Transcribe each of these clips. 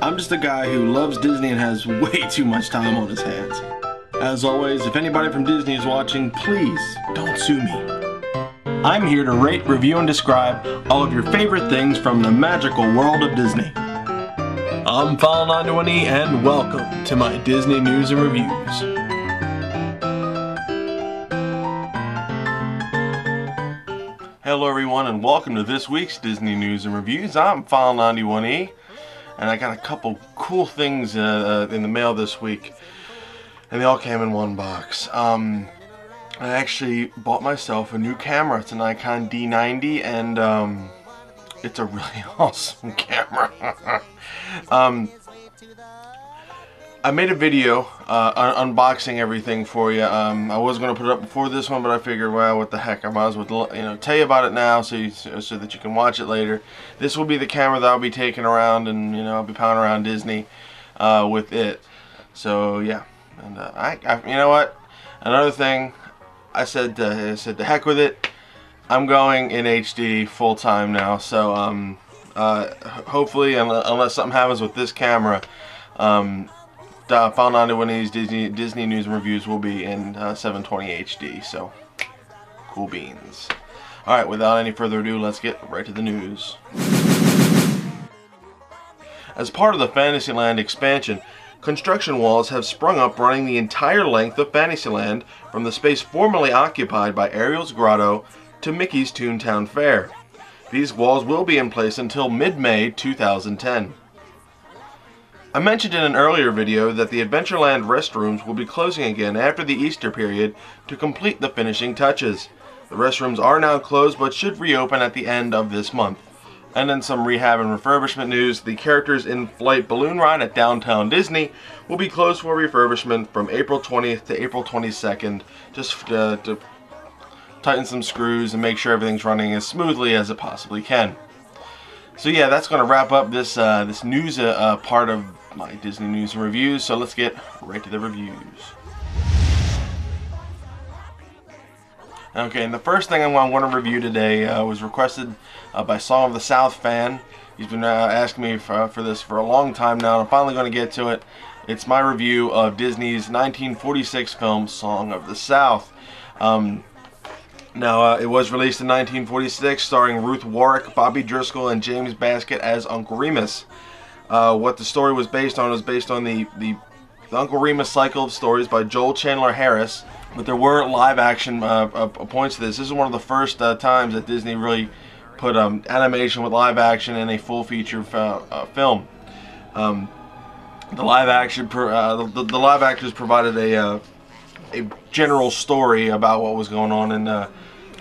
I'm just a guy who loves Disney and has way too much time on his hands. As always, if anybody from Disney is watching, please don't sue me. I'm here to rate, review, and describe all of your favorite things from the magical world of Disney. I'm File91e and welcome to my Disney News and Reviews. Hello everyone and welcome to this week's Disney News and Reviews. I'm File91e and I got a couple cool things in the mail this week and they all came in one box. I actually bought myself a new camera. It's an Nikon D90 and it's a really awesome camera. I made a video unboxing everything for you. I was going to put it up before this one, but I figured, well, what the heck, I might as well tell you about it now so that you can watch it later. This will be the camera that I'll be taking around, and I'll be pounding around Disney with it. So yeah, and you know what? Another thing, I said the heck with it. I'm going in HD full time now. So hopefully, unless something happens with this camera, File91e's Disney News and Reviews will be in 720 HD, so cool beans. Alright, without any further ado, let's get right to the news. As part of the Fantasyland expansion, construction walls have sprung up running the entire length of Fantasyland from the space formerly occupied by Ariel's Grotto to Mickey's Toontown Fair. These walls will be in place until mid-May 2010. I mentioned in an earlier video that the Adventureland restrooms will be closing again after the Easter period to complete the finishing touches. The restrooms are now closed but should reopen at the end of this month. And in some rehab and refurbishment news, the Characters in Flight balloon ride at Downtown Disney will be closed for refurbishment from April 20th to April 22nd, just to tighten some screws and make sure everything's running as smoothly as it possibly can. So yeah, that's going to wrap up this this news part of my Disney News and Reviews, so let's get right to the reviews. Okay, and the first thing I want to review today was requested by Song of the South fan. He's been asking me for this for a long time now, and I'm finally going to get to it. It's my review of Disney's 1946 film, Song of the South. Now, it was released in 1946, starring Ruth Warrick, Bobby Driscoll, and James Baskett as Uncle Remus. What the story was based on the Uncle Remus cycle of stories by Joel Chandler Harris, but there were live action points to this. This is one of the first times that Disney really put animation with live action in a full feature film. The live actors provided a general story about what was going on,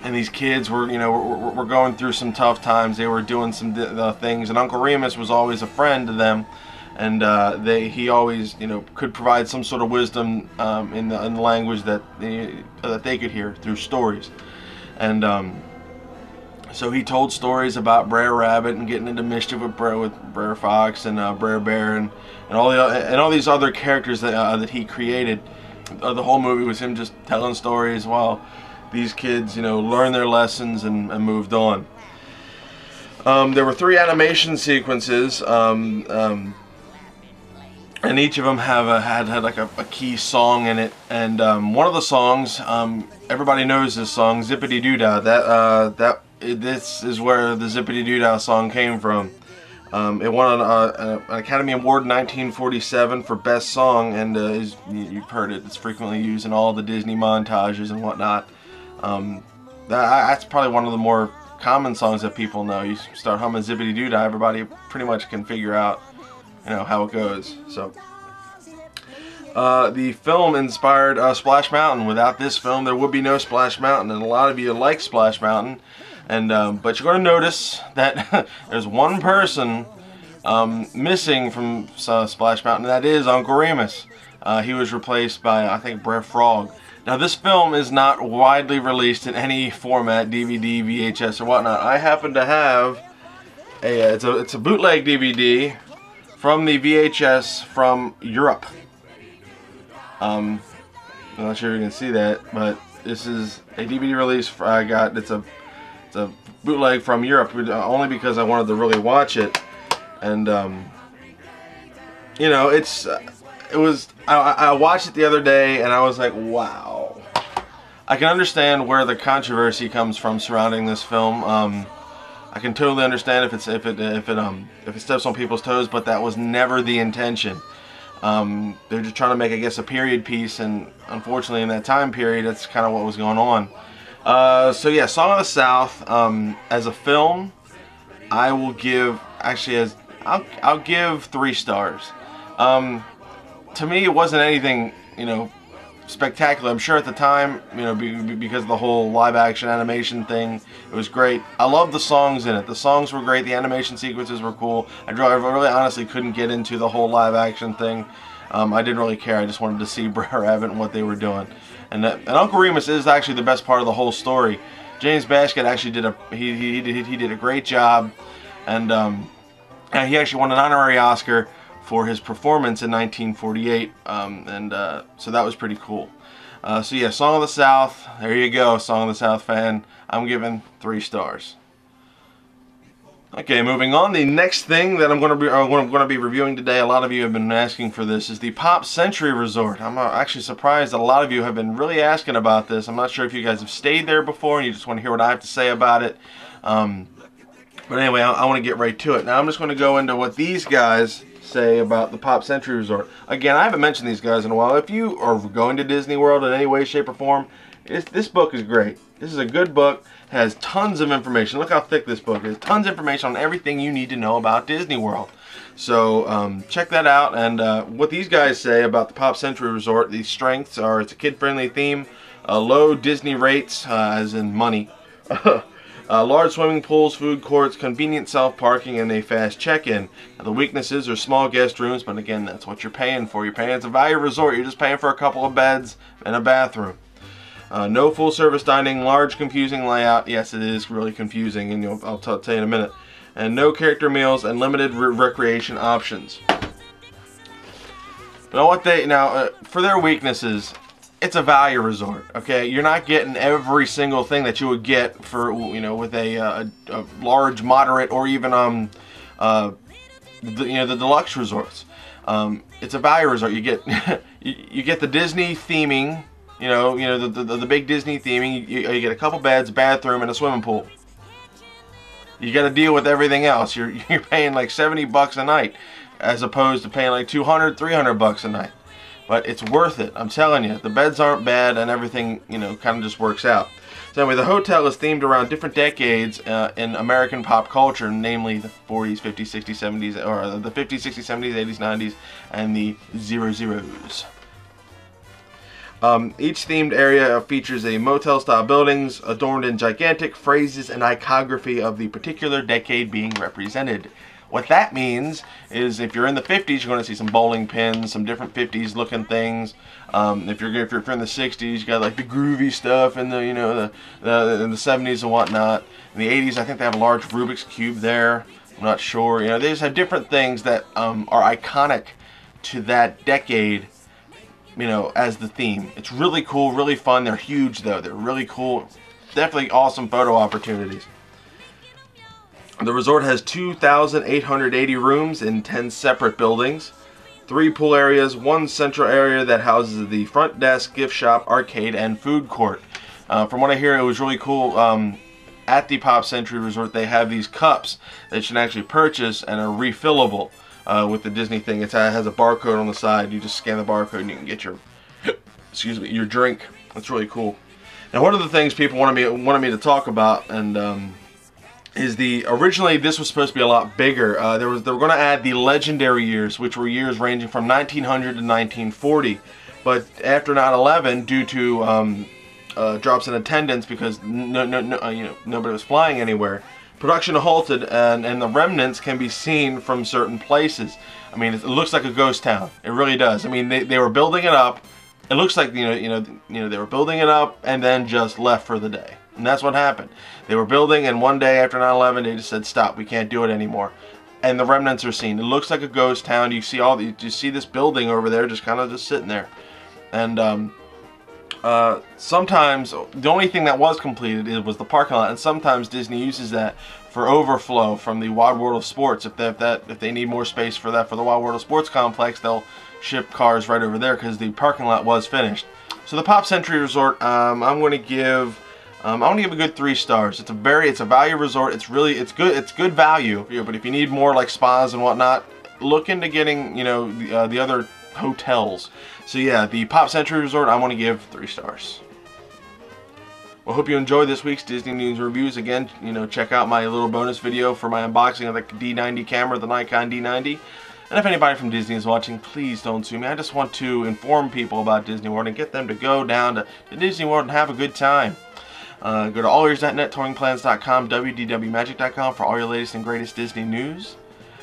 and these kids were were going through some tough times. They were doing some things, and Uncle Remus was always a friend to them, and he always could provide some sort of wisdom in the language that they could hear through stories. And so he told stories about Brer Rabbit and getting into mischief with Brer Fox and Brer Bear and all these other characters that he created. The whole movie was him just telling stories while these kids, learned their lessons and moved on. There were 3 animation sequences, and each of them had like a key song in it. And one of the songs, everybody knows this song, Zippity Doo Dah. This is where the Zippity Doo Dah song came from. It won an Academy Award in 1947 for Best Song, and you've heard it. It's frequently used in all the Disney montages and whatnot. That's probably one of the more common songs that people know. You start humming Zippity Doo Dah, everybody pretty much can figure out, how it goes. So, the film inspired Splash Mountain. Without this film, there would be no Splash Mountain, and a lot of you like Splash Mountain. And but you're going to notice that there's one person missing from Splash Mountain, and that is Uncle Remus. He was replaced by, I think, Brer Frog. Now, this film is not widely released in any format, DVD, VHS, or whatnot. I happen to have it's a bootleg DVD from the VHS from Europe. I'm not sure you can see that, but this is a DVD release I got. It's a bootleg from Europe, only because I wanted to really watch it. And you know, I watched it the other day and I was like, wow. I can understand where the controversy comes from surrounding this film. I can totally understand if it steps on people's toes, but that was never the intention. They're just trying to make, I guess, a period piece, and unfortunately in that time period that's kind of what was going on. So yeah, Song of the South, as a film, I will give, actually, I'll give 3 stars. To me, it wasn't anything, you know, spectacular. I'm sure at the time, you know, because of the whole live action animation thing, it was great. I love the songs in it. The songs were great. The animation sequences were cool. I really honestly couldn't get into the whole live action thing. I didn't really care. I just wanted to see Brer Rabbit and what they were doing. And Uncle Remus is actually the best part of the whole story. James Baskett actually did a great job, and he actually won an honorary Oscar for his performance in 1948, so that was pretty cool. So yeah, Song of the South, there you go, Song of the South fan. I'm giving 3 stars. Okay, moving on. The next thing that I'm going to be reviewing today, a lot of you have been asking for this, is the Pop Century Resort. I'm actually surprised that a lot of you have been really asking about this. I'm not sure if you guys have stayed there before and you just want to hear what I have to say about it. But anyway, I want to get right to it. Now I'm just going to go into what these guys say about the Pop Century Resort. Again, I haven't mentioned these guys in a while. If you are going to Disney World in any way, shape, or form, this book is great. This is a good book. It has tons of information. Look how thick this book is. Tons of information on everything you need to know about Disney World. So check that out. And what these guys say about the Pop Century Resort, the strengths are it's a kid-friendly theme, low Disney rates, as in money, large swimming pools, food courts, convenient self-parking, and a fast check-in. The weaknesses are small guest rooms, but again, that's what you're paying for. You're paying, it's a value resort. You're just paying for a couple of beds and a bathroom. No full-service dining, large confusing layout. Yes, it is really confusing, and I'll tell you in a minute. And no character meals and limited recreation options. For their weaknesses, it's a value resort. Okay, you're not getting every single thing that you would get for, you know, with a large, moderate, or even the deluxe resorts. It's a value resort. You get you get the Disney theming. You know the big Disney theming. You get a couple beds, bathroom, and a swimming pool. You got to deal with everything else. You're paying like $70 a night, as opposed to paying like $200, $300 a night. But it's worth it. I'm telling you, the beds aren't bad, and everything, you know, kind of just works out. So anyway, the hotel is themed around different decades in American pop culture, namely the 40s, 50s, 60s, 70s, or the 50s, 60s, 70s, 80s, 90s, and the 00s. Each themed area features a motel-style buildings adorned in gigantic phrases and iconography of the particular decade being represented. What that means is if you're in the 50s, you're going to see some bowling pins, some different 50s looking things. If you're in the 60s, you got like the groovy stuff and in the 70s and whatnot. In the 80s, I think they have a large Rubik's Cube there. I'm not sure. You know, they just have different things that are iconic to that decade, you know, as the theme. It's really cool, really fun. They're huge though. They're really cool. Definitely awesome photo opportunities. The resort has 2,880 rooms in 10 separate buildings, 3 pool areas, 1 central area that houses the front desk, gift shop, arcade, and food court. From what I hear, it was really cool. At the Pop Century Resort, they have these cups that you can actually purchase and are refillable with the Disney thing. It has a barcode on the side. You just scan the barcode and you can get your, your drink. That's really cool. Now, one of the things people wanted me to talk about, and is originally this was supposed to be a lot bigger. They were going to add the legendary years, which were years ranging from 1900 to 1940. But after 9/11, due to drops in attendance because nobody was flying anywhere, production halted, and the remnants can be seen from certain places. I mean, it looks like a ghost town. It really does. I mean, they were building it up. It looks like they were building it up and then just left for the day. And that's what happened. They were building, and one day after 9/11, they just said, "Stop! We can't do it anymore." And the remnants are seen. It looks like a ghost town. You see this building over there, just kind of just sitting there. And sometimes the only thing that was completed was the parking lot, and sometimes Disney uses that for overflow from the Wide World of Sports. If they need more space for that for the Wide World of Sports complex, they'll ship cars right over there because the parking lot was finished. So the Pop Century Resort, I'm going to give a good 3 stars. It's a value resort. It's good value. But if you need more like spas and whatnot, look into getting the other hotels. So yeah, the Pop Century Resort, I want to give 3 stars. Well, hope you enjoyed this week's Disney News Reviews. Again, check out my little bonus video for my unboxing of the D90 camera, the Nikon D90. And if anybody from Disney is watching, please don't sue me. I just want to inform people about Disney World and get them to go down to Disney World and have a good time. Go to allears.net, touringplans.com, wdwmagic.com for all your latest and greatest Disney news.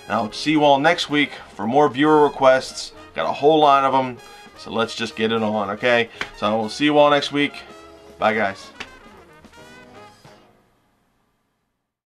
And I'll see you all next week for more viewer requests. Got a whole line of them, so let's just get it on, okay? So we'll see you all next week. Bye, guys.